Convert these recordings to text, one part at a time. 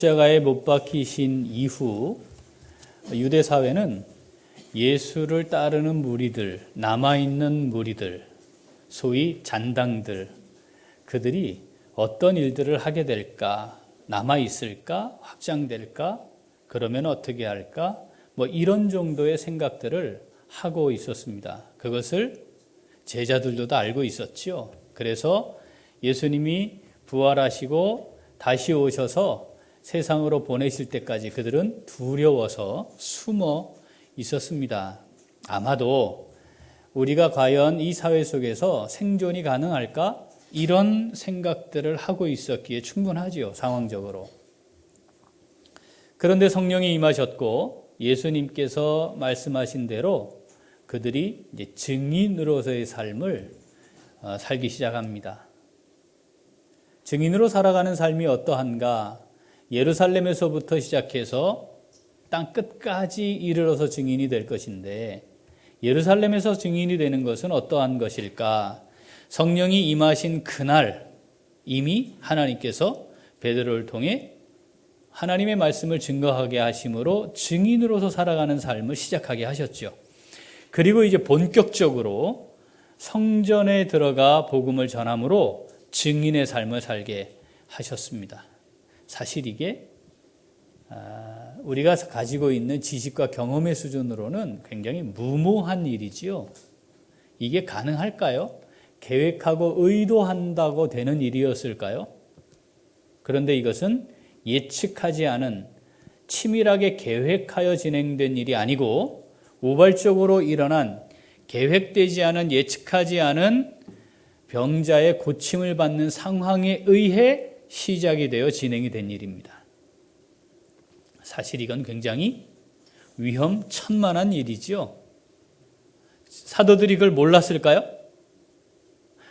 십자가에 못 박히신 이후 유대 사회는 예수를 따르는 무리들, 남아있는 무리들, 소위 잔당들, 그들이 어떤 일들을 하게 될까, 남아있을까, 확장될까, 그러면 어떻게 할까, 이런 정도의 생각들을 하고 있었습니다. 그것을 제자들도 다 알고 있었죠. 그래서 예수님이 부활하시고 다시 오셔서 세상으로 보내실 때까지 그들은 두려워서 숨어 있었습니다. 아마도 우리가 과연 이 사회 속에서 생존이 가능할까? 이런 생각들을 하고 있었기에 충분하지요, 상황적으로. 그런데 성령이 임하셨고 예수님께서 말씀하신 대로 그들이 이제 증인으로서의 삶을 살기 시작합니다. 증인으로 살아가는 삶이 어떠한가? 예루살렘에서부터 시작해서 땅 끝까지 이르러서 증인이 될 것인데, 예루살렘에서 증인이 되는 것은 어떠한 것일까? 성령이 임하신 그날 이미 하나님께서 베드로를 통해 하나님의 말씀을 증거하게 하심으로 증인으로서 살아가는 삶을 시작하게 하셨죠. 그리고 이제 본격적으로 성전에 들어가 복음을 전함으로 증인의 삶을 살게 하셨습니다. 사실 이게 우리가 가지고 있는 지식과 경험의 수준으로는 굉장히 무모한 일이지요. 이게 가능할까요? 계획하고 의도한다고 되는 일이었을까요? 그런데 이것은 예측하지 않은, 치밀하게 계획하여 진행된 일이 아니고 우발적으로 일어난, 계획되지 않은, 예측하지 않은 병자의 고침을 받는 상황에 의해 시작이 되어 진행이 된 일입니다. 사실 이건 굉장히 위험천만한 일이죠. 사도들이 그걸 몰랐을까요?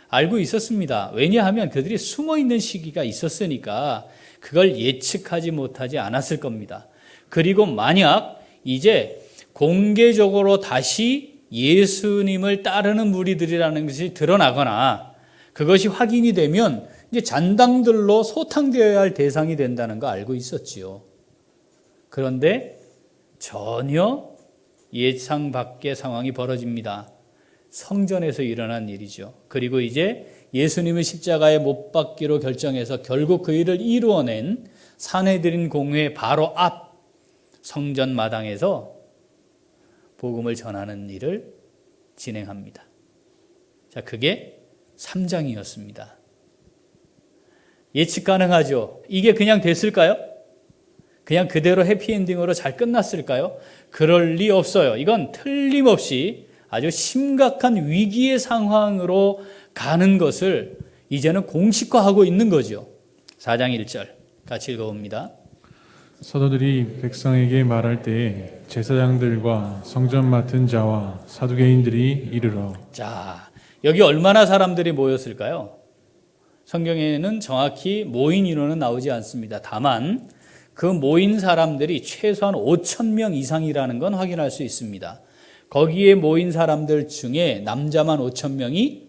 알고 있었습니다. 왜냐하면 그들이 숨어 있는 시기가 있었으니까 그걸 예측하지 못하지 않았을 겁니다. 그리고 만약 이제 공개적으로 다시 예수님을 따르는 무리들이라는 것이 드러나거나 그것이 확인이 되면 이제 잔당들로 소탕되어야 할 대상이 된다는 거 알고 있었지요. 그런데 전혀 예상 밖의 상황이 벌어집니다. 성전에서 일어난 일이죠. 그리고 이제 예수님을 십자가에 못 박기로 결정해서 결국 그 일을 이루어낸 산헤드린 공회 바로 앞 성전 마당에서 복음을 전하는 일을 진행합니다. 자, 그게 3장이었습니다. 예측 가능하죠. 이게 그냥 됐을까요? 그냥 그대로 해피엔딩으로 잘 끝났을까요? 그럴 리 없어요. 이건 틀림없이 아주 심각한 위기의 상황으로 가는 것을 이제는 공식화하고 있는 거죠. 4장 1절 같이 읽어봅니다. 사도들이 백성에게 말할 때에 제사장들과 성전 맡은 자와 사두개인들이 이르러. 자, 여기 얼마나 사람들이 모였을까요? 성경에는 정확히 모인 인원은 나오지 않습니다. 다만 그 모인 사람들이 최소한 5,000명 이상이라는 건 확인할 수 있습니다. 거기에 모인 사람들 중에 남자만 5,000명이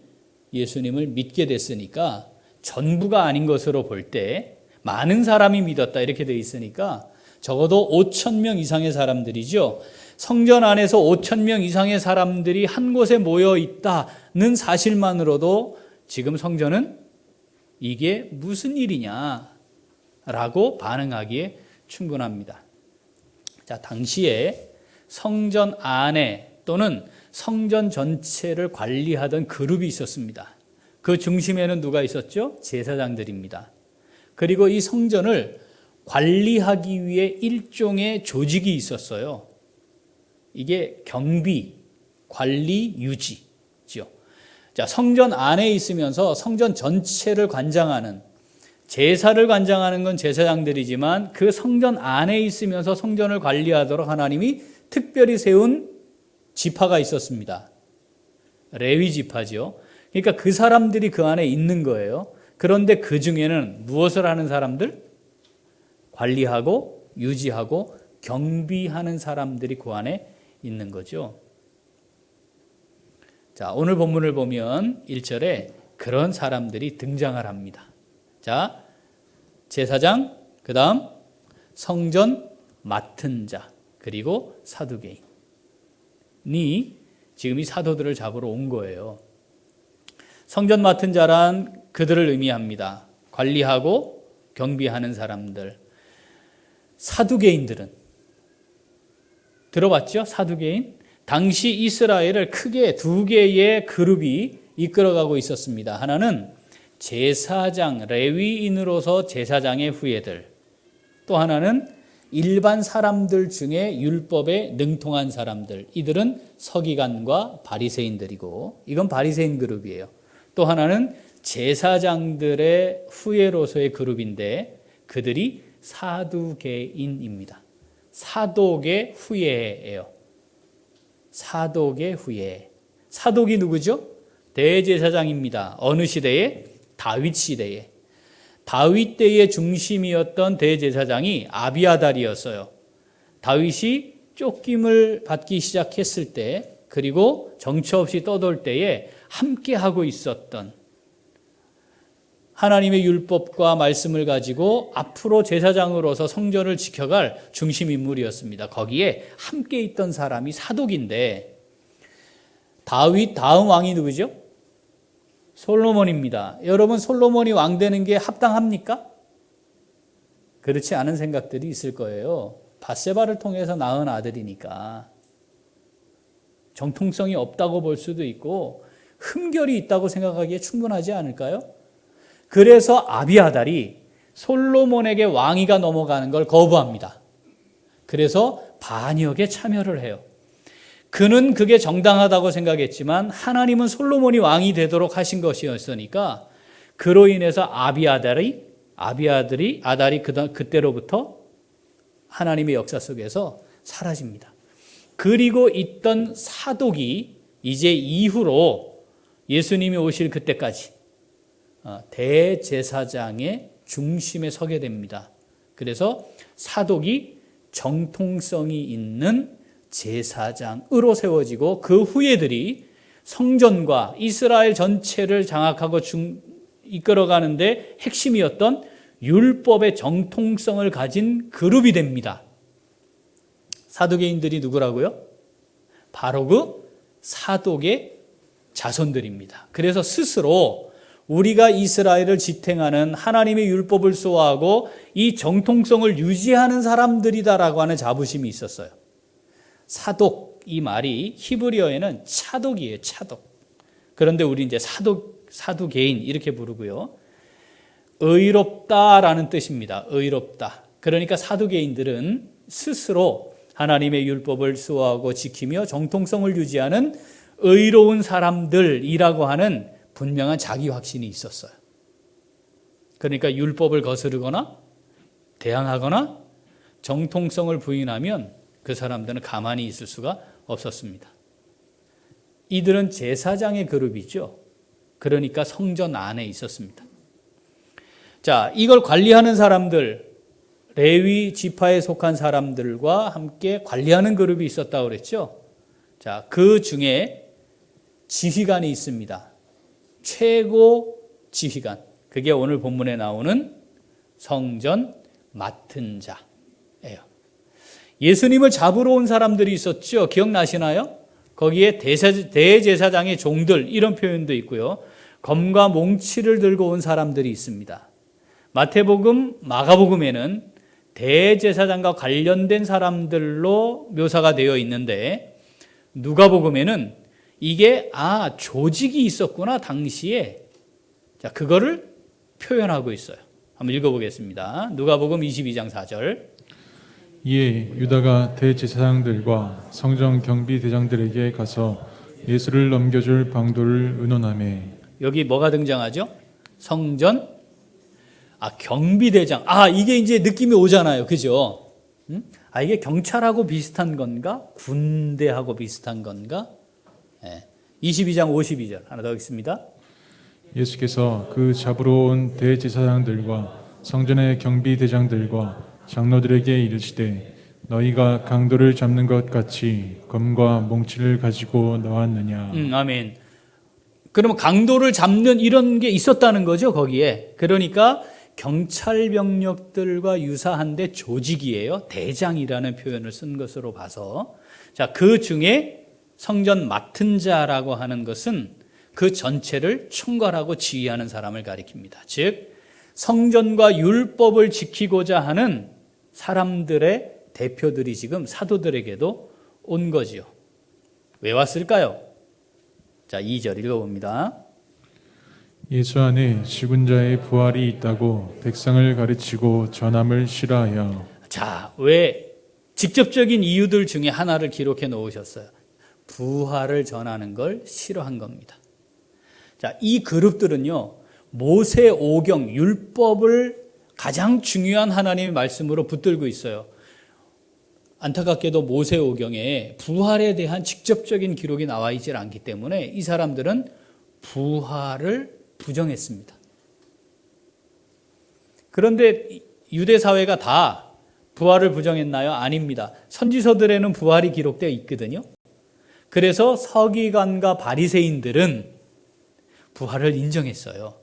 예수님을 믿게 됐으니까 전부가 아닌 것으로 볼 때 많은 사람이 믿었다 이렇게 되어 있으니까 적어도 5,000명 이상의 사람들이죠. 성전 안에서 5,000명 이상의 사람들이 한 곳에 모여 있다는 사실만으로도 지금 성전은 이게 무슨 일이냐라고 반응하기에 충분합니다. 자, 당시에 성전 안에 또는 성전 전체를 관리하던 그룹이 있었습니다. 그 중심에는 누가 있었죠? 제사장들입니다. 그리고 이 성전을 관리하기 위해 일종의 조직이 있었어요. 이게 경비, 관리, 유지죠. 자, 성전 안에 있으면서 성전 전체를 관장하는, 제사를 관장하는 건 제사장들이지만 그 성전 안에 있으면서 성전을 관리하도록 하나님이 특별히 세운 지파가 있었습니다. 레위 지파죠. 그러니까 그 사람들이 그 안에 있는 거예요. 그런데 그 중에는 무엇을 하는 사람들? 관리하고 유지하고 경비하는 사람들이 그 안에 있는 거죠. 자, 오늘 본문을 보면 1절에 그런 사람들이 등장을 합니다. 자, 제사장, 그 다음 성전 맡은 자, 그리고 사두개인이 지금 이 사도들을 잡으러 온 거예요. 성전 맡은 자란 그들을 의미합니다. 관리하고 경비하는 사람들. 사두개인들은 들어봤죠? 사두개인? 당시 이스라엘을 크게 두 개의 그룹이 이끌어가고 있었습니다. 하나는 제사장, 레위인으로서 제사장의 후예들. 또 하나는 일반 사람들 중에 율법에 능통한 사람들. 이들은 서기관과 바리새인들이고, 이건 바리새인 그룹이에요. 또 하나는 제사장들의 후예로서의 그룹인데 그들이 사두개인입니다. 사독의 후예예요. 사독의 후예. 사독이 누구죠? 대제사장입니다. 어느 시대에? 다윗 시대에. 다윗 때의 중심이었던 대제사장이 아비아달이었어요. 다윗이 쫓김을 받기 시작했을 때, 그리고 정처 없이 떠돌 때에 함께하고 있었던, 하나님의 율법과 말씀을 가지고 앞으로 제사장으로서 성전을 지켜갈 중심 인물이었습니다. 거기에 함께 있던 사람이 사독인데, 다윗 다음 왕이 누구죠? 솔로몬입니다. 여러분, 솔로몬이 왕 되는 게 합당합니까? 그렇지 않은 생각들이 있을 거예요. 밧세바를 통해서 낳은 아들이니까 정통성이 없다고 볼 수도 있고 흠결이 있다고 생각하기에 충분하지 않을까요? 그래서 아비아달이 솔로몬에게 왕위가 넘어가는 걸 거부합니다. 그래서 반역에 참여를 해요. 그는 그게 정당하다고 생각했지만 하나님은 솔로몬이 왕이 되도록 하신 것이었으니까 그로 인해서 아달이 그때로부터 하나님의 역사 속에서 사라집니다. 그리고 있던 사독이 이제 이후로 예수님이 오실 그때까지 대제사장의 중심에 서게 됩니다. 그래서 사독이 정통성이 있는 제사장으로 세워지고 그 후예들이 성전과 이스라엘 전체를 장악하고 이끌어가는데 핵심이었던 율법의 정통성을 가진 그룹이 됩니다. 사두개인들이 누구라고요? 바로 그 사독의 자손들입니다. 그래서 스스로 우리가 이스라엘을 지탱하는 하나님의 율법을 수호하고 이 정통성을 유지하는 사람들이다라고 하는 자부심이 있었어요. 사독, 이 말이 히브리어에는 차독이에요. 차독. 그런데 우리 이제 사두개인 이렇게 부르고요. 의롭다라는 뜻입니다. 의롭다. 그러니까 사두개인들은 스스로 하나님의 율법을 수호하고 지키며 정통성을 유지하는 의로운 사람들이라고 하는 분명한 자기 확신이 있었어요. 그러니까 율법을 거스르거나 대항하거나 정통성을 부인하면 그 사람들은 가만히 있을 수가 없었습니다. 이들은 제사장의 그룹이죠. 그러니까 성전 안에 있었습니다. 자, 이걸 관리하는 사람들, 레위 지파에 속한 사람들과 함께 관리하는 그룹이 있었다고 그랬죠. 자, 그 중에 지휘관이 있습니다. 최고 지휘관. 그게 오늘 본문에 나오는 성전 맡은 자예요. 예수님을 잡으러 온 사람들이 있었죠. 기억나시나요? 거기에 대제사장의 종들 이런 표현도 있고요. 검과 몽치를 들고 온 사람들이 있습니다. 마태복음, 마가복음에는 대제사장과 관련된 사람들로 묘사가 되어 있는데 누가복음에는 이게 조직이 있었구나 당시에. 자, 그거를 표현하고 있어요. 한번 읽어보겠습니다. 누가복음 22장 4절. 이에 유다가 대제사장들과 성전 경비대장들에게 가서 예수를 넘겨줄 방도를 의논하매. 여기 뭐가 등장하죠? 성전 경비대장. 이게 이제 느낌이 오잖아요. 그죠? 이게 경찰하고 비슷한 건가? 군대하고 비슷한 건가? 22장 52절 하나 더 읽습니다. 예수께서 그 잡으러 온 대제사장들과 성전의 경비대장들과 장로들에게 이르시되 너희가 강도를 잡는 것 같이 검과 몽치를 가지고 나왔느냐. 아멘. 그러면 강도를 잡는 이런 게 있었다는 거죠, 거기에. 그러니까 경찰 병력들과 유사한데 조직이에요. 대장이라는 표현을 쓴 것으로 봐서, 자, 그 중에 성전 맡은 자라고 하는 것은 그 전체를 총괄하고 지휘하는 사람을 가리킵니다. 즉 성전과 율법을 지키고자 하는 사람들의 대표들이 지금 사도들에게도 온 거지요. 왜 왔을까요? 자, 2절 읽어봅니다. 예수 안에 죽은 자의 부활이 있다고 백성을 가르치고 전함을 실어하여. 자, 왜 직접적인 이유들 중에 하나를 기록해 놓으셨어요. 부활을 전하는 걸 싫어한 겁니다. 자, 이 그룹들은요, 모세 오경 율법을 가장 중요한 하나님의 말씀으로 붙들고 있어요. 안타깝게도 모세 오경에 부활에 대한 직접적인 기록이 나와 있지 않기 때문에 이 사람들은 부활을 부정했습니다. 그런데 유대 사회가 다 부활을 부정했나요? 아닙니다. 선지서들에는 부활이 기록되어 있거든요. 그래서 서기관과 바리새인들은 부활을 인정했어요.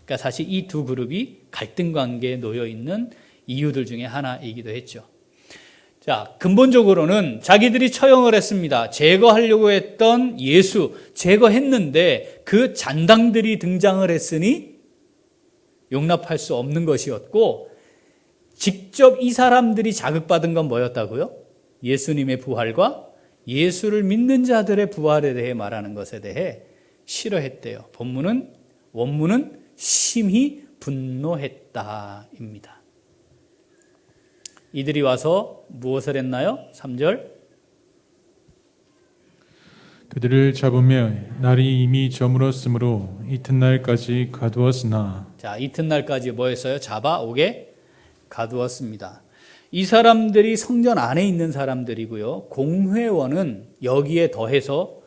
그러니까 사실 이 두 그룹이 갈등 관계에 놓여 있는 이유들 중에 하나이기도 했죠. 자, 근본적으로는 자기들이 처형을 했습니다. 제거하려고 했던 예수 제거했는데 그 잔당들이 등장을 했으니 용납할 수 없는 것이었고, 직접 이 사람들이 자극받은 건 뭐였다고요? 예수님의 부활과 예수를 믿는 자들의 부활에 대해 말하는 것에 대해 싫어했대요. 원문은 심히 분노했다입니다. 이들이 와서 무엇을 했나요? 3절. 그들을 잡으며 날이 이미 저물었으므로 이튿날까지 가두었으나. 자, 이튿날까지 뭐 했어요? 잡아 오게 가두었습니다. 이 사람들이 성전 안에 있는 사람들이고요. 공회원은 여기에 더해서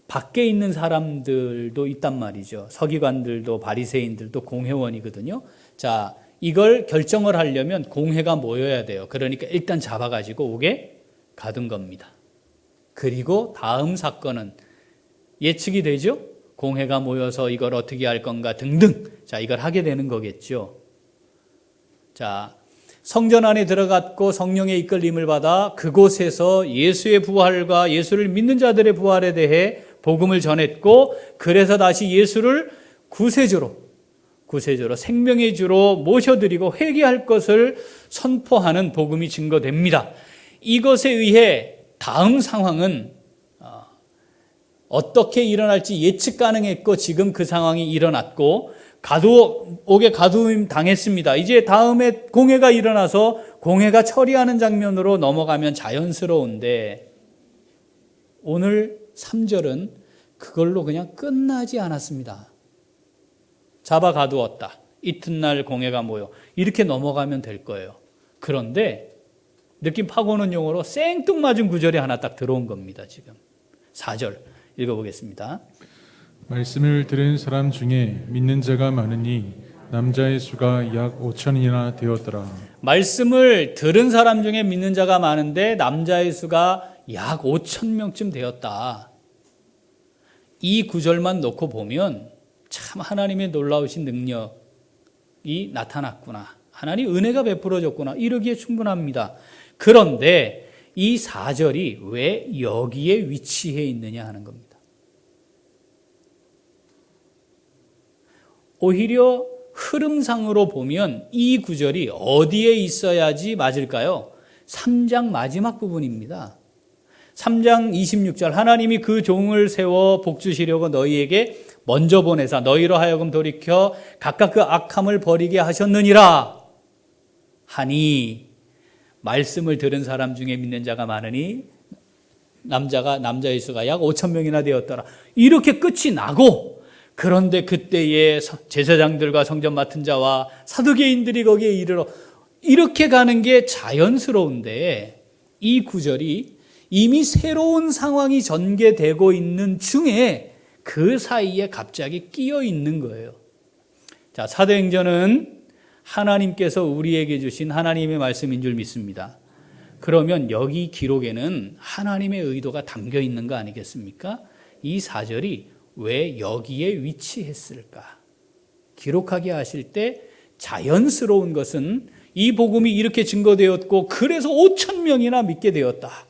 밖에 있는 사람들도 있단 말이죠. 서기관들도 바리새인들도 공회원이거든요. 자, 이걸 결정을 하려면 공회가 모여야 돼요. 그러니까 일단 잡아가지고 오게 가둔 겁니다. 그리고 다음 사건은 예측이 되죠? 공회가 모여서 이걸 어떻게 할 건가 등등. 자, 이걸 하게 되는 거겠죠. 자, 성전 안에 들어갔고 성령의 이끌림을 받아 그곳에서 예수의 부활과 예수를 믿는 자들의 부활에 대해 복음을 전했고, 그래서 다시 예수를 구세주로 생명의 주로 모셔드리고 회개할 것을 선포하는 복음이 증거됩니다. 이것에 의해 다음 상황은 어떻게 일어날지 예측 가능했고, 지금 그 상황이 일어났고 옥에 가두임 당했습니다. 이제 다음에 공회가 일어나서 공회가 처리하는 장면으로 넘어가면 자연스러운데, 오늘 3절은 그걸로 그냥 끝나지 않았습니다. 잡아 가두었다. 이튿날 공회가 모여. 이렇게 넘어가면 될 거예요. 그런데 느낌 파고는 용어로 생뚱맞은 구절이 하나 딱 들어온 겁니다. 지금 4절 읽어보겠습니다. 말씀을 들은 사람 중에 믿는 자가 많으니 남자의 수가 약 5천이나 되었더라. 말씀을 들은 사람 중에 믿는 자가 많은데 남자의 수가 약 5천 명쯤 되었다. 이 구절만 놓고 보면 참 하나님의 놀라우신 능력이 나타났구나, 하나님 은혜가 베풀어졌구나, 이러기에 충분합니다. 그런데 이 4절이 왜 여기에 위치해 있느냐 하는 겁니다. 오히려 흐름상으로 보면 이 구절이 어디에 있어야지 맞을까요? 3장 마지막 부분입니다. 3장 26절, 하나님이 그 종을 세워 복주시려고 너희에게 먼저 보내사 너희로 하여금 돌이켜 각각 그 악함을 버리게 하셨느니라 하니, 말씀을 들은 사람 중에 믿는 자가 많으니 남자의 수가 약 5천 명이나 되었더라. 이렇게 끝이 나고, 그런데 그때에 제사장들과 성전 맡은 자와 사두개인들이 거기에 이르러 이렇게 가는 게 자연스러운데, 이 구절이 이미 새로운 상황이 전개되고 있는 중에 그 사이에 갑자기 끼어 있는 거예요. 자, 사도행전은 하나님께서 우리에게 주신 하나님의 말씀인 줄 믿습니다. 그러면 여기 기록에는 하나님의 의도가 담겨 있는 거 아니겠습니까? 이 4절이 왜 여기에 위치했을까? 기록하게 하실 때 자연스러운 것은 이 복음이 이렇게 증거되었고 그래서 5천 명이나 믿게 되었다.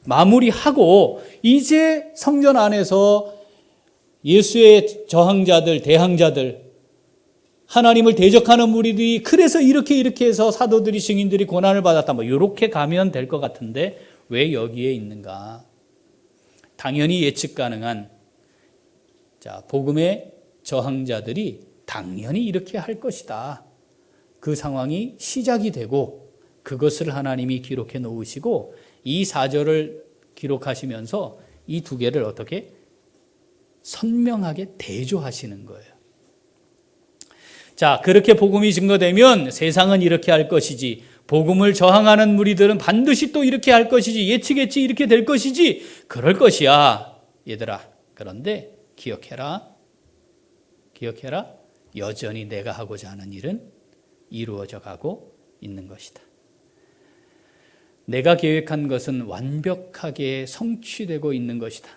마무리하고 이제 성전 안에서 예수의 저항자들, 대항자들, 하나님을 대적하는 무리들이 그래서 이렇게 해서 사도들이, 증인들이 고난을 받았다. 뭐 이렇게 가면 될 것 같은데 왜 여기에 있는가? 당연히 예측 가능한 복음의 저항자들이 당연히 이렇게 할 것이다. 그 상황이 시작이 되고 그것을 하나님이 기록해 놓으시고 이 4절을 기록하시면서 이 두 개를 어떻게 선명하게 대조하시는 거예요. 자, 그렇게 복음이 증거되면 세상은 이렇게 할 것이지, 복음을 저항하는 무리들은 반드시 또 이렇게 할 것이지, 예측했지 이렇게 될 것이지, 그럴 것이야. 얘들아, 그런데 기억해라. 여전히 내가 하고자 하는 일은 이루어져 가고 있는 것이다. 내가 계획한 것은 완벽하게 성취되고 있는 것이다.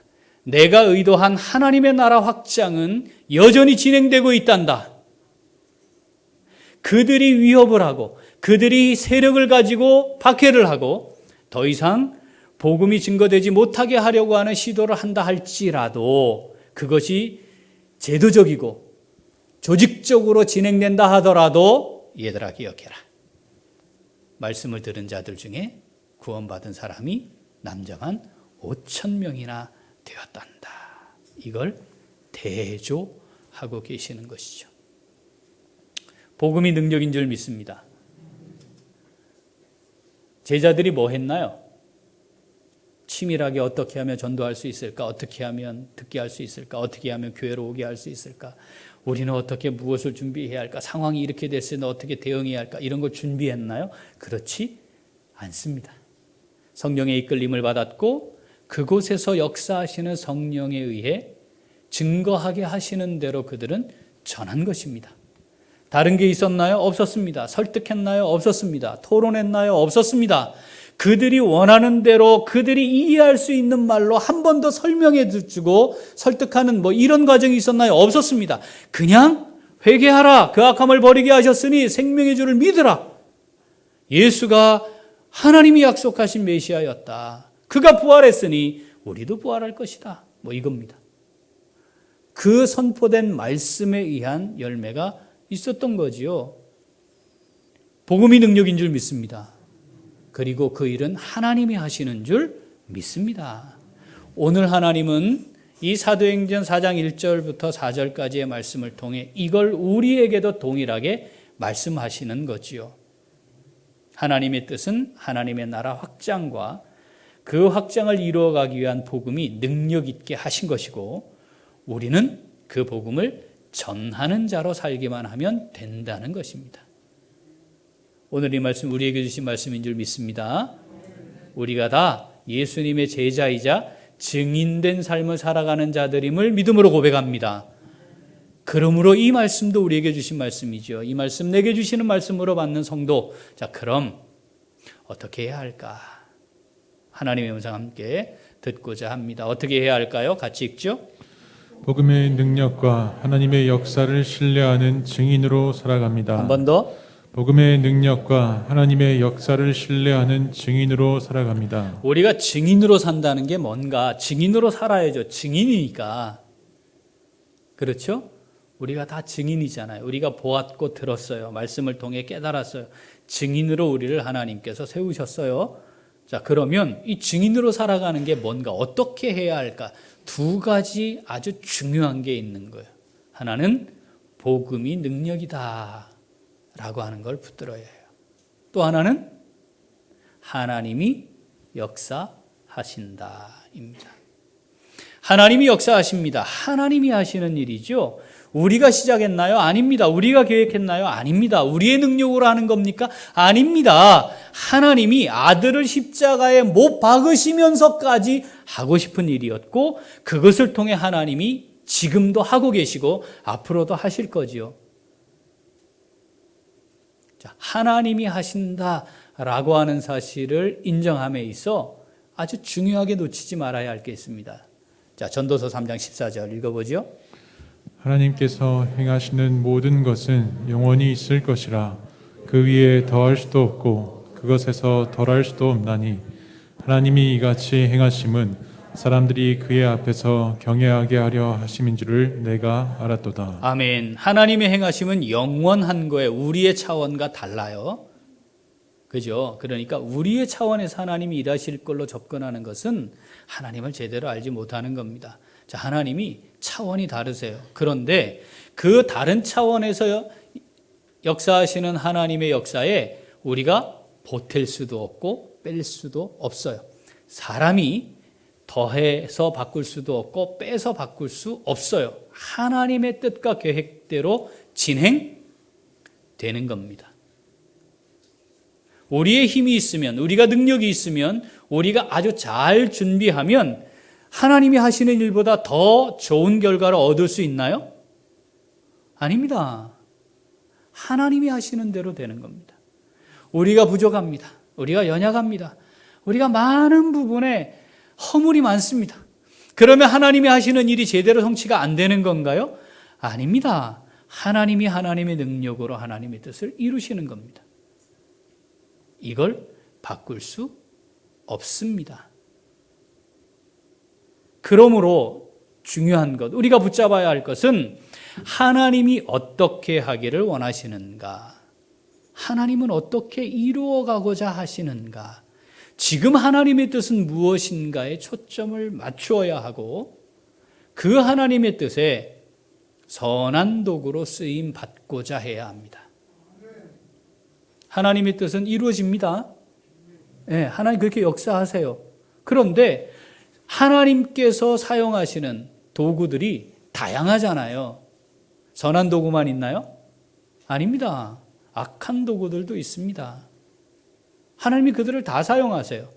내가 의도한 하나님의 나라 확장은 여전히 진행되고 있단다. 그들이 위협을 하고 그들이 세력을 가지고 박해를 하고 더 이상 복음이 증거되지 못하게 하려고 하는 시도를 한다 할지라도 그것이 제도적이고 조직적으로 진행된다 하더라도 얘들아 기억해라. 말씀을 들은 자들 중에 구원받은 사람이 남자만 5천 명이나 되었단다. 이걸 대조하고 계시는 것이죠. 복음이 능력인 줄 믿습니다. 제자들이 뭐 했나요? 치밀하게 어떻게 하면 전도할 수 있을까? 어떻게 하면 듣게 할 수 있을까? 어떻게 하면 교회로 오게 할 수 있을까? 우리는 어떻게 무엇을 준비해야 할까? 상황이 이렇게 됐을 때 어떻게 대응해야 할까? 이런 걸 준비했나요? 그렇지 않습니다. 성령의 이끌림을 받았고 그곳에서 역사하시는 성령에 의해 증거하게 하시는 대로 그들은 전한 것입니다. 다른 게 있었나요? 없었습니다. 설득했나요? 없었습니다. 토론했나요? 없었습니다. 그들이 원하는 대로 그들이 이해할 수 있는 말로 한 번 더 설명해 주고 설득하는 이런 과정이 있었나요? 없었습니다. 그냥 회개하라. 그 악함을 버리게 하셨으니 생명의 주를 믿으라. 예수가 하나님이 약속하신 메시아였다. 그가 부활했으니 우리도 부활할 것이다. 이겁니다. 그 선포된 말씀에 의한 열매가 있었던 거지요. 복음이 능력인 줄 믿습니다. 그리고 그 일은 하나님이 하시는 줄 믿습니다. 오늘 하나님은 이 사도행전 4장 1절부터 4절까지의 말씀을 통해 이걸 우리에게도 동일하게 말씀하시는 거지요. 하나님의 뜻은 하나님의 나라 확장과 그 확장을 이루어가기 위한 복음이 능력 있게 하신 것이고 우리는 그 복음을 전하는 자로 살기만 하면 된다는 것입니다. 오늘 이 말씀 우리에게 주신 말씀인 줄 믿습니다. 우리가 다 예수님의 제자이자 증인된 삶을 살아가는 자들임을 믿음으로 고백합니다. 그러므로 이 말씀도 우리에게 주신 말씀이죠. 이 말씀 내게 주시는 말씀으로 받는 성도. 자, 그럼 어떻게 해야 할까? 하나님의 음성 함께 듣고자 합니다. 어떻게 해야 할까요? 같이 읽죠. 복음의 능력과 하나님의 역사를 신뢰하는 증인으로 살아갑니다. 한 번 더. 복음의 능력과 하나님의 역사를 신뢰하는 증인으로 살아갑니다. 우리가 증인으로 산다는 게 뭔가? 증인으로 살아야죠. 증인이니까. 그렇죠? 우리가 다 증인이잖아요. 우리가 보았고 들었어요. 말씀을 통해 깨달았어요. 증인으로 우리를 하나님께서 세우셨어요. 자, 그러면 이 증인으로 살아가는 게 뭔가? 어떻게 해야 할까? 두 가지 아주 중요한 게 있는 거예요. 하나는 복음이 능력이다 라고 하는 걸 붙들어야 해요. 또 하나는 하나님이 역사하신다입니다. 하나님이 역사하십니다. 하나님이 하시는 일이죠. 우리가 시작했나요? 아닙니다. 우리가 계획했나요? 아닙니다. 우리의 능력으로 하는 겁니까? 아닙니다. 하나님이 아들을 십자가에 못 박으시면서까지 하고 싶은 일이었고 그것을 통해 하나님이 지금도 하고 계시고 앞으로도 하실 거지요. 자, 하나님이 하신다라고 하는 사실을 인정함에 있어 아주 중요하게 놓치지 말아야 할 게 있습니다. 자, 전도서 3장 14절 읽어보죠. 하나님께서 행하시는 모든 것은 영원히 있을 것이라. 그 위에 더할 수도 없고 그것에서 덜할 수도 없나니 하나님이 이같이 행하심은 사람들이 그의 앞에서 경외하게 하려 하심인 줄을 내가 알았도다. 아멘. 하나님의 행하심은 영원한 거예요. 우리의 차원과 달라요. 그죠? 그러니까 우리의 차원에서 하나님이 일하실 걸로 접근하는 것은 하나님을 제대로 알지 못하는 겁니다. 자, 하나님이 차원이 다르세요. 그런데 그 다른 차원에서 역사하시는 하나님의 역사에 우리가 보탤 수도 없고 뺄 수도 없어요. 사람이 더해서 바꿀 수도 없고 빼서 바꿀 수 없어요. 하나님의 뜻과 계획대로 진행되는 겁니다. 우리의 힘이 있으면, 우리가 능력이 있으면, 우리가 아주 잘 준비하면 하나님이 하시는 일보다 더 좋은 결과를 얻을 수 있나요? 아닙니다. 하나님이 하시는 대로 되는 겁니다. 우리가 부족합니다. 우리가 연약합니다. 우리가 많은 부분에 허물이 많습니다. 그러면 하나님이 하시는 일이 제대로 성취가 안 되는 건가요? 아닙니다. 하나님이 하나님의 능력으로 하나님의 뜻을 이루시는 겁니다. 이걸 바꿀 수 없습니다. 그러므로 중요한 것, 우리가 붙잡아야 할 것은 하나님이 어떻게 하기를 원하시는가? 하나님은 어떻게 이루어가고자 하시는가? 지금 하나님의 뜻은 무엇인가에 초점을 맞추어야 하고 그 하나님의 뜻에 선한 도구로 쓰임 받고자 해야 합니다. 하나님의 뜻은 이루어집니다. 네, 하나님 그렇게 역사하세요. 그런데 하나님께서 사용하시는 도구들이 다양하잖아요. 선한 도구만 있나요? 아닙니다. 악한 도구들도 있습니다. 하나님이 그들을 다 사용하세요.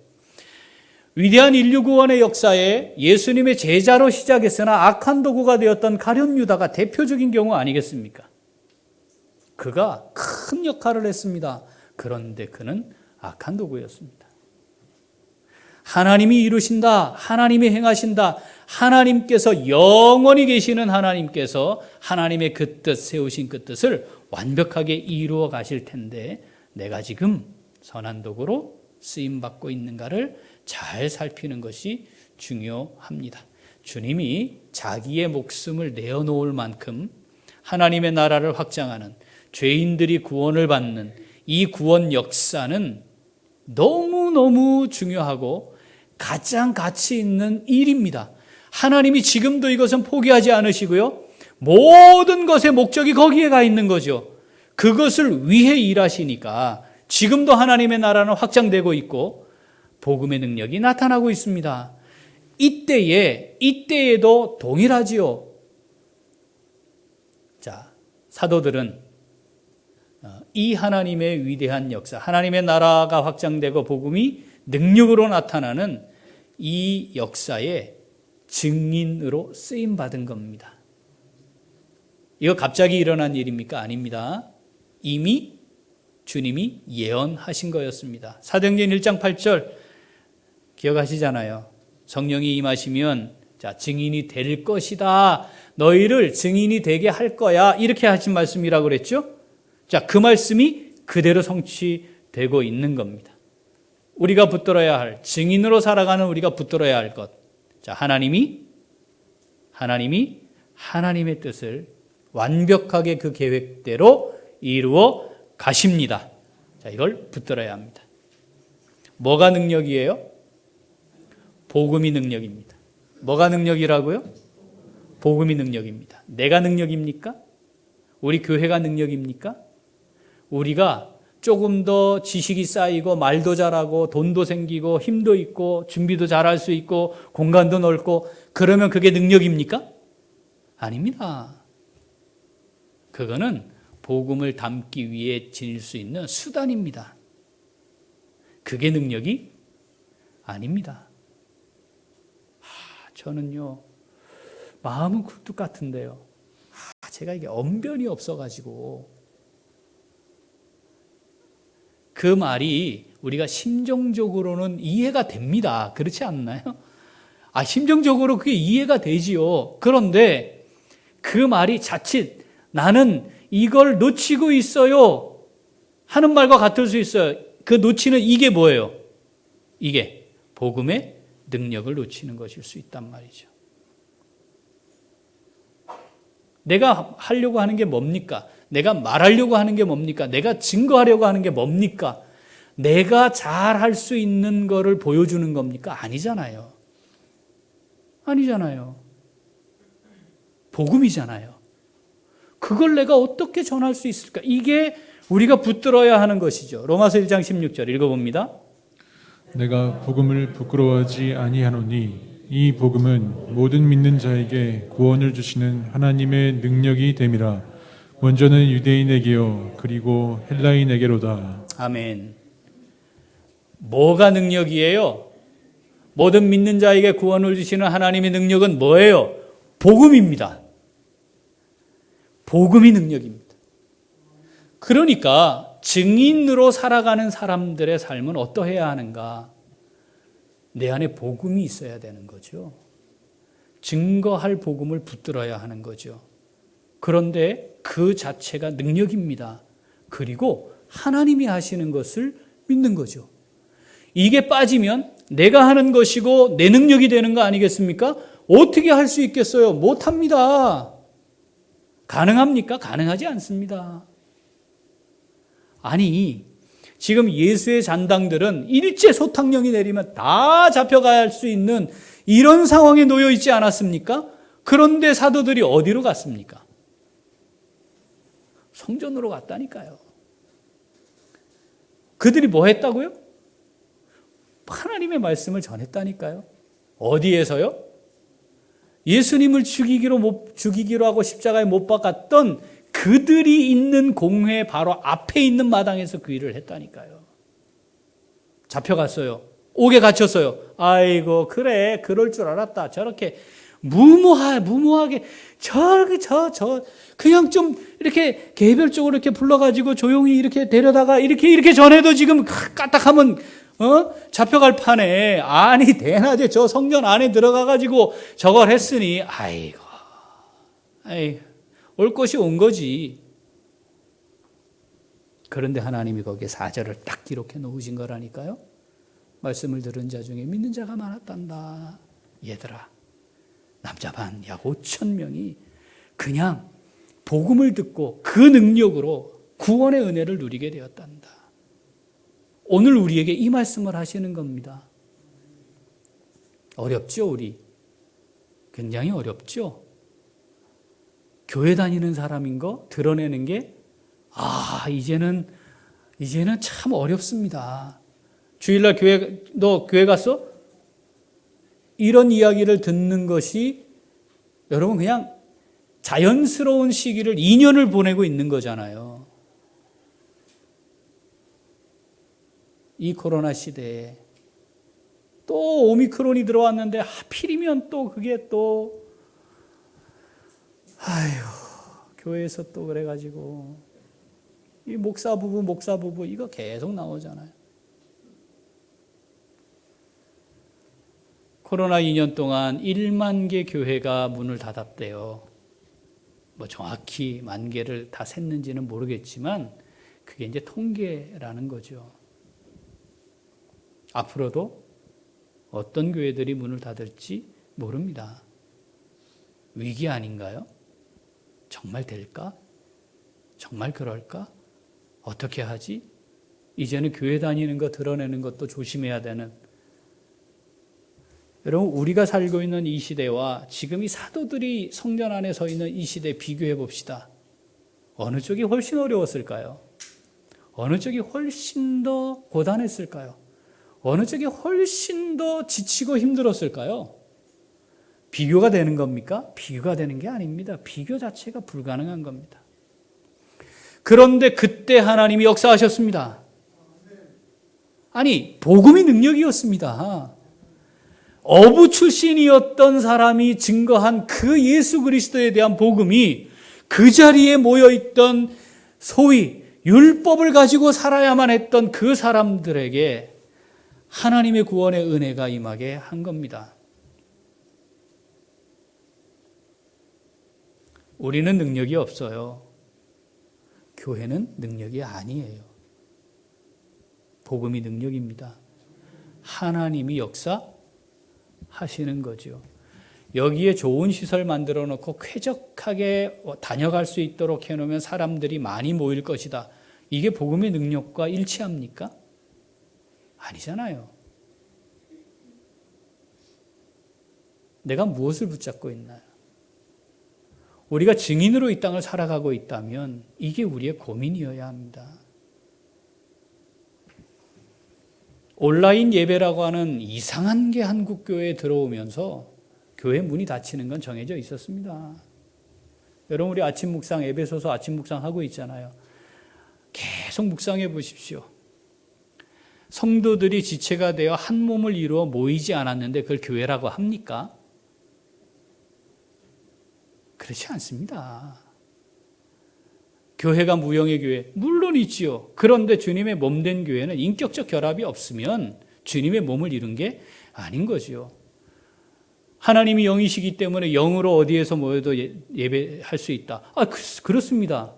위대한 인류 구원의 역사에 예수님의 제자로 시작했으나 악한 도구가 되었던 가룟 유다가 대표적인 경우 아니겠습니까? 그가 큰 역할을 했습니다. 그런데 그는 악한 도구였습니다. 하나님이 이루신다, 하나님이 행하신다, 하나님께서 영원히 계시는 하나님께서 하나님의 그 뜻, 세우신 그 뜻을 완벽하게 이루어 가실 텐데 내가 지금 선한 도구로 쓰임받고 있는가를 잘 살피는 것이 중요합니다. 주님이 자기의 목숨을 내어놓을 만큼 하나님의 나라를 확장하는, 죄인들이 구원을 받는 이 구원 역사는 너무너무 중요하고 가장 가치 있는 일입니다. 하나님이 지금도 이것은 포기하지 않으시고요. 모든 것의 목적이 거기에 가 있는 거죠. 그것을 위해 일하시니까 지금도 하나님의 나라는 확장되고 있고 복음의 능력이 나타나고 있습니다. 이때에도 동일하지요. 자, 사도들은 이 하나님의 위대한 역사, 하나님의 나라가 확장되고 복음이 능력으로 나타나는 이 역사의 증인으로 쓰임받은 겁니다. 이거 갑자기 일어난 일입니까? 아닙니다. 이미 주님이 예언하신 거였습니다. 사도행전 1장 8절 기억하시잖아요. 성령이 임하시면 자, 증인이 될 것이다. 너희를 증인이 되게 할 거야. 이렇게 하신 말씀이라고 그랬죠? 자, 그 말씀이 그대로 성취되고 있는 겁니다. 우리가 붙들어야 할, 증인으로 살아가는 우리가 붙들어야 할 것. 자, 하나님이 하나님의 뜻을 완벽하게 그 계획대로 이루어 가십니다. 자, 이걸 붙들어야 합니다. 뭐가 능력이에요? 복음이 능력입니다. 뭐가 능력이라고요? 복음이 능력입니다. 내가 능력입니까? 우리 교회가 능력입니까? 우리가 조금 더 지식이 쌓이고 말도 잘하고 돈도 생기고 힘도 있고 준비도 잘할 수 있고 공간도 넓고 그러면 그게 능력입니까? 아닙니다. 그거는 복음을 담기 위해 지닐 수 있는 수단입니다. 그게 능력이 아닙니다. 저는요, 마음은 굴뚝 같은데요. 제가 이게 언변이 없어가지고 그 말이 우리가 심정적으로는 이해가 됩니다. 그렇지 않나요? 심정적으로 그게 이해가 되지요. 그런데 그 말이 자칫 나는 이걸 놓치고 있어요 하는 말과 같을 수 있어요. 그 놓치는 이게 뭐예요? 이게 복음의 능력을 놓치는 것일 수 있단 말이죠. 내가 하려고 하는 게 뭡니까? 내가 말하려고 하는 게 뭡니까? 내가 증거하려고 하는 게 뭡니까? 내가 잘할 수 있는 거를 보여주는 겁니까? 아니잖아요. 아니잖아요. 복음이잖아요. 그걸 내가 어떻게 전할 수 있을까? 이게 우리가 붙들어야 하는 것이죠. 로마서 1장 16절 읽어봅니다. 내가 복음을 부끄러워하지 아니하노니 이 복음은 모든 믿는 자에게 구원을 주시는 하나님의 능력이 됨이라. 먼저는 유대인에게요 그리고 헬라인에게로다. 아멘. 뭐가 능력이에요? 모든 믿는 자에게 구원을 주시는 하나님의 능력은 뭐예요? 복음입니다. 복음이 능력입니다. 그러니까 증인으로 살아가는 사람들의 삶은 어떠해야 하는가? 내 안에 복음이 있어야 되는 거죠. 증거할 복음을 붙들어야 하는 거죠. 그런데 그 자체가 능력입니다. 그리고 하나님이 하시는 것을 믿는 거죠. 이게 빠지면 내가 하는 것이고 내 능력이 되는 거 아니겠습니까? 어떻게 할 수 있겠어요? 못합니다. 가능합니까? 가능하지 않습니다. 아니, 지금 예수의 잔당들은 일제 소탕령이 내리면 다 잡혀갈 수 있는 이런 상황에 놓여 있지 않았습니까? 그런데 사도들이 어디로 갔습니까? 성전으로 갔다니까요. 그들이 뭐 했다고요? 하나님의 말씀을 전했다니까요. 어디에서요? 예수님을 죽이기로 하고 십자가에 못 박았던 그들이 있는 공회 바로 앞에 있는 마당에서 그 일을 했다니까요. 잡혀갔어요. 옥에 갇혔어요. 아이고 그래 그럴 줄 알았다. 저렇게 무모하게 그냥 좀 이렇게 개별적으로 이렇게 불러가지고 조용히 이렇게 데려다가 이렇게 전해도 지금 까딱하면 잡혀갈 판에 아니 대낮에 저 성전 안에 들어가가지고 저걸 했으니 아이고 올 것이 온 거지. 그런데 하나님이 거기에 4절을 딱 기록해 놓으신 거라니까요. 말씀을 들은 자 중에 믿는 자가 많았단다. 얘들아, 남자 반 약 5천 명이 그냥 복음을 듣고 그 능력으로 구원의 은혜를 누리게 되었단다. 오늘 우리에게 이 말씀을 하시는 겁니다. 어렵죠, 우리? 굉장히 어렵죠? 교회 다니는 사람인 거 드러내는 게 이제는 참 어렵습니다. 주일날 너 교회 갔어? 이런 이야기를 듣는 것이 여러분 그냥 자연스러운 시기를 2년을 보내고 있는 거잖아요. 이 코로나 시대에 또 오미크론이 들어왔는데 하필이면 또 그게 또 교회에서 또 그래가지고 이 목사 부부 이거 계속 나오잖아요. 코로나 2년 동안 1만 개 교회가 문을 닫았대요. 뭐 정확히 만 개를 다 샜는지는 모르겠지만 그게 이제 통계라는 거죠. 앞으로도 어떤 교회들이 문을 닫을지 모릅니다. 위기 아닌가요? 정말 될까? 정말 그럴까? 어떻게 하지? 이제는 교회 다니는 거 드러내는 것도 조심해야 되는. 여러분, 우리가 살고 있는 이 시대와 지금 이 사도들이 성전 안에 서 있는 이 시대 비교해 봅시다. 어느 쪽이 훨씬 어려웠을까요? 어느 쪽이 훨씬 더 고단했을까요? 어느 쪽이 훨씬 더 지치고 힘들었을까요? 비교가 되는 겁니까? 비교가 되는 게 아닙니다. 비교 자체가 불가능한 겁니다. 그런데 그때 하나님이 역사하셨습니다. 아니, 복음이 능력이었습니다. 어부 출신이었던 사람이 증거한 그 예수 그리스도에 대한 복음이 그 자리에 모여있던 소위 율법을 가지고 살아야만 했던 그 사람들에게 하나님의 구원의 은혜가 임하게 한 겁니다. 우리는 능력이 없어요. 교회는 능력이 아니에요. 복음이 능력입니다. 하나님이 역사하시는 거죠. 여기에 좋은 시설 만들어 놓고 쾌적하게 다녀갈 수 있도록 해놓으면 사람들이 많이 모일 것이다. 이게 복음의 능력과 일치합니까? 아니잖아요. 내가 무엇을 붙잡고 있나요? 우리가 증인으로 이 땅을 살아가고 있다면 이게 우리의 고민이어야 합니다. 온라인 예배라고 하는 이상한 게 한국 교회에 들어오면서 교회 문이 닫히는 건 정해져 있었습니다. 여러분, 우리 아침 묵상, 에베소서 아침 묵상 하고 있잖아요. 계속 묵상해 보십시오. 성도들이 지체가 되어 한 몸을 이루어 모이지 않았는데 그걸 교회라고 합니까? 그렇지 않습니다. 교회가 무형의 교회, 물론 있지요. 그런데 주님의 몸된 교회는 인격적 결합이 없으면 주님의 몸을 이룬 게 아닌 거지요. 하나님이 영이시기 때문에 영으로 어디에서 모여도 예배할 수 있다. 그렇습니다.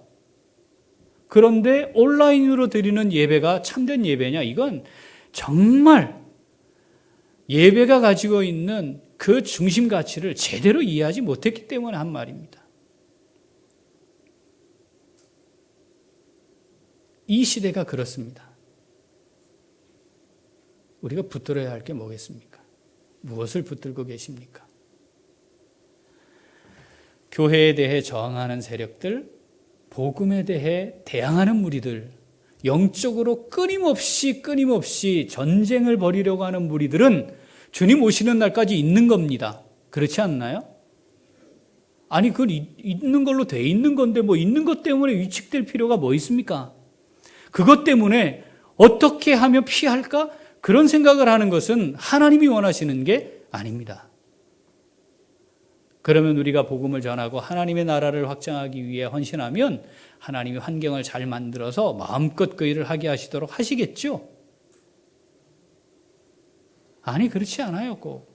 그런데 온라인으로 드리는 예배가 참된 예배냐? 이건 정말 예배가 가지고 있는 그 중심 가치를 제대로 이해하지 못했기 때문에 한 말입니다. 이 시대가 그렇습니다. 우리가 붙들어야 할 게 뭐겠습니까? 무엇을 붙들고 계십니까? 교회에 대해 저항하는 세력들, 복음에 대해 대항하는 무리들, 영적으로 끊임없이 전쟁을 벌이려고 하는 무리들은 주님 오시는 날까지 있는 겁니다. 그렇지 않나요? 아니, 그건 있는 걸로 돼 있는 건데 뭐 있는 것 때문에 위축될 필요가 뭐 있습니까? 그것 때문에 어떻게 하면 피할까? 그런 생각을 하는 것은 하나님이 원하시는 게 아닙니다. 그러면 우리가 복음을 전하고 하나님의 나라를 확장하기 위해 헌신하면 하나님이 환경을 잘 만들어서 마음껏 그 일을 하게 하시도록 하시겠죠? 아니, 그렇지 않아요, 꼭.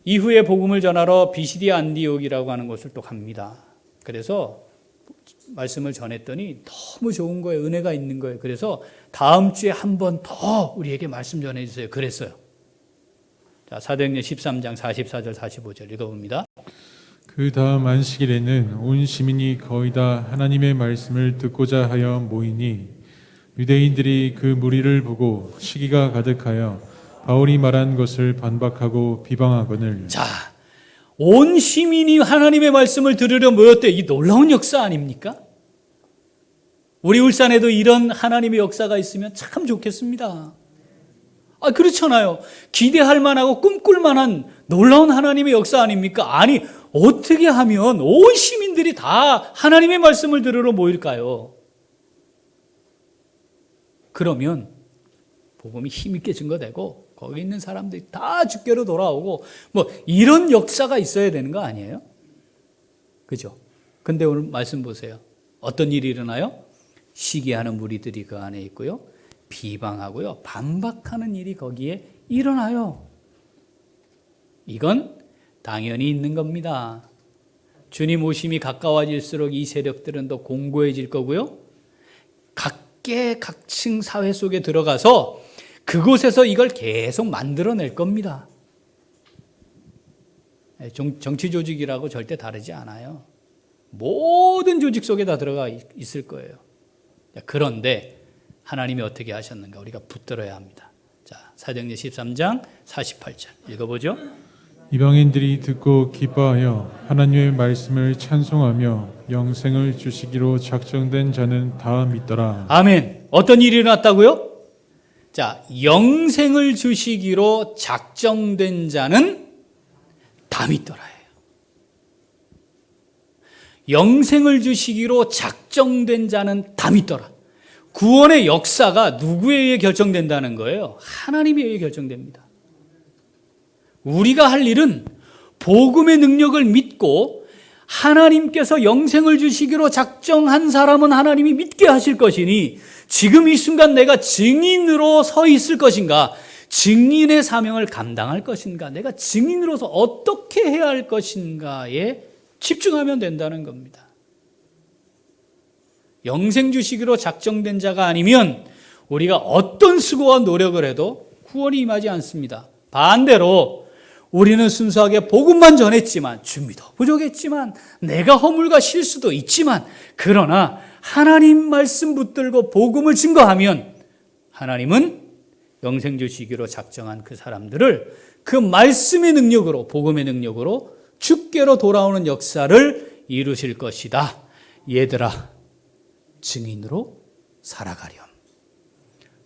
이후에 복음을 전하러 비시디아 안디옥이라고 하는 곳을 또 갑니다. 그래서 말씀을 전했더니 너무 좋은 거예요. 은혜가 있는 거예요. 그래서 다음 주에 한 번 더 우리에게 말씀 전해주세요. 그랬어요. 자, 사도행전 13장 44절 45절 읽어봅니다. 그 다음 안식일에는 온 시민이 거의 다 하나님의 말씀을 듣고자 하여 모이니 유대인들이 그 무리를 보고 시기가 가득하여 바울이 말한 것을 반박하고 비방하거늘. 자, 온 시민이 하나님의 말씀을 들으려 모였대. 이 놀라운 역사 아닙니까? 우리 울산에도 이런 하나님의 역사가 있으면 참 좋겠습니다. 그렇잖아요. 기대할 만하고 꿈꿀 만한 놀라운 하나님의 역사 아닙니까? 아니, 어떻게 하면 온 시민들이 다 하나님의 말씀을 들으러 모일까요? 그러면 복음이 힘있게 증거되고 거기 있는 사람들이 다 주께로 돌아오고 뭐 이런 역사가 있어야 되는 거 아니에요? 그죠? 근데 오늘 말씀 보세요. 어떤 일이 일어나요? 시기하는 무리들이 그 안에 있고요. 비방하고요. 반박하는 일이 거기에 일어나요. 이건 당연히 있는 겁니다. 주님 오심이 가까워질수록 이 세력들은 더 공고해질 거고요. 각계각층 사회 속에 들어가서 그곳에서 이걸 계속 만들어낼 겁니다. 정치 조직이라고 절대 다르지 않아요. 모든 조직 속에 다 들어가 있을 거예요. 그런데 하나님이 어떻게 하셨는가 우리가 붙들어야 합니다. 자, 사도행전 13장 48절 읽어보죠. 이방인들이 듣고 기뻐하여 하나님의 말씀을 찬송하며 영생을 주시기로 작정된 자는 다 믿더라. 아멘. 어떤 일이 일어났다고요? 자, 영생을 주시기로 작정된 자는 다 믿더라예요. 영생을 주시기로 작정된 자는 다 믿더라. 구원의 역사가 누구에 의해 결정된다는 거예요? 하나님에 의해 결정됩니다. 우리가 할 일은 복음의 능력을 믿고 하나님께서 영생을 주시기로 작정한 사람은 하나님이 믿게 하실 것이니 지금 이 순간 내가 증인으로 서 있을 것인가? 증인의 사명을 감당할 것인가? 내가 증인으로서 어떻게 해야 할 것인가에 집중하면 된다는 겁니다. 영생 주시기로 작정된 자가 아니면 우리가 어떤 수고와 노력을 해도 구원이 임하지 않습니다. 반대로 우리는 순수하게 복음만 전했지만, 준비도 부족했지만, 내가 허물과 실수도 있지만, 그러나 하나님 말씀 붙들고 복음을 증거하면 하나님은 영생 주시기로 작정한 그 사람들을 그 말씀의 능력으로, 복음의 능력으로 주께로 돌아오는 역사를 이루실 것이다. 얘들아, 증인으로 살아가렴.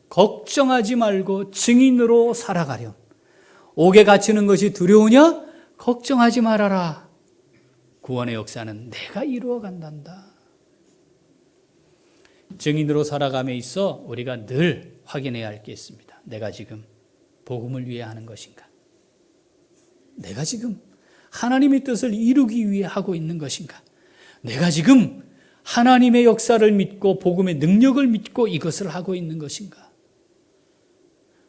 걱정하지 말고 증인으로 살아가렴. 옥에 갇히는 것이 두려우냐? 걱정하지 말아라. 구원의 역사는 내가 이루어 간단다. 증인으로 살아감에 있어 우리가 늘 확인해야 할 게 있습니다. 내가 지금 복음을 위해 하는 것인가? 내가 지금 하나님의 뜻을 이루기 위해 하고 있는 것인가? 내가 지금 하나님의 역사를 믿고 복음의 능력을 믿고 이것을 하고 있는 것인가?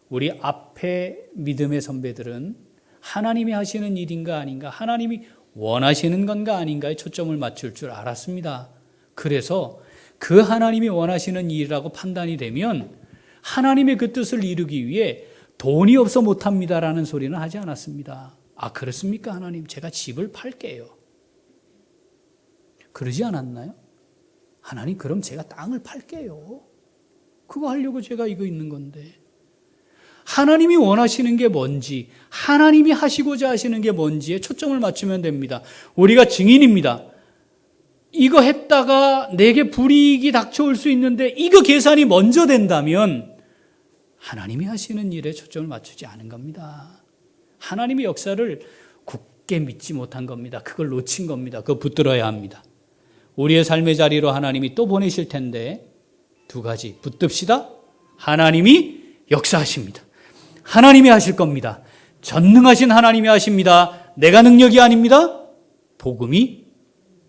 우리 앞에 믿음의 선배들은 하나님이 하시는 일인가 아닌가, 하나님이 원하시는 건가 아닌가에 초점을 맞출 줄 알았습니다. 그래서 그 하나님이 원하시는 일이라고 판단이 되면 하나님의 그 뜻을 이루기 위해 돈이 없어 못합니다라는 소리는 하지 않았습니다. 아, 그렇습니까 하나님? 제가 집을 팔게요. 그러지 않았나요? 하나님, 그럼 제가 땅을 팔게요. 그거 하려고 제가 이거 있는 건데. 하나님이 원하시는 게 뭔지, 하나님이 하시고자 하시는 게 뭔지에 초점을 맞추면 됩니다. 우리가 증인입니다. 이거 했다가 내게 불이익이 닥쳐올 수 있는데 이거 계산이 먼저 된다면 하나님이 하시는 일에 초점을 맞추지 않은 겁니다. 하나님의 역사를 굳게 믿지 못한 겁니다. 그걸 놓친 겁니다. 그거 붙들어야 합니다. 우리의 삶의 자리로 하나님이 또 보내실 텐데 두 가지 붙듭시다. 하나님이 역사하십니다. 하나님이 하실 겁니다. 전능하신 하나님이 하십니다. 내가 능력이 아닙니다. 복음이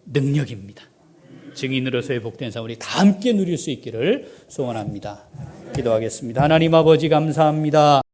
능력입니다. 증인으로서의 복된 삶 우리 다 함께 누릴 수 있기를 소원합니다. 기도하겠습니다. 하나님 아버지 감사합니다.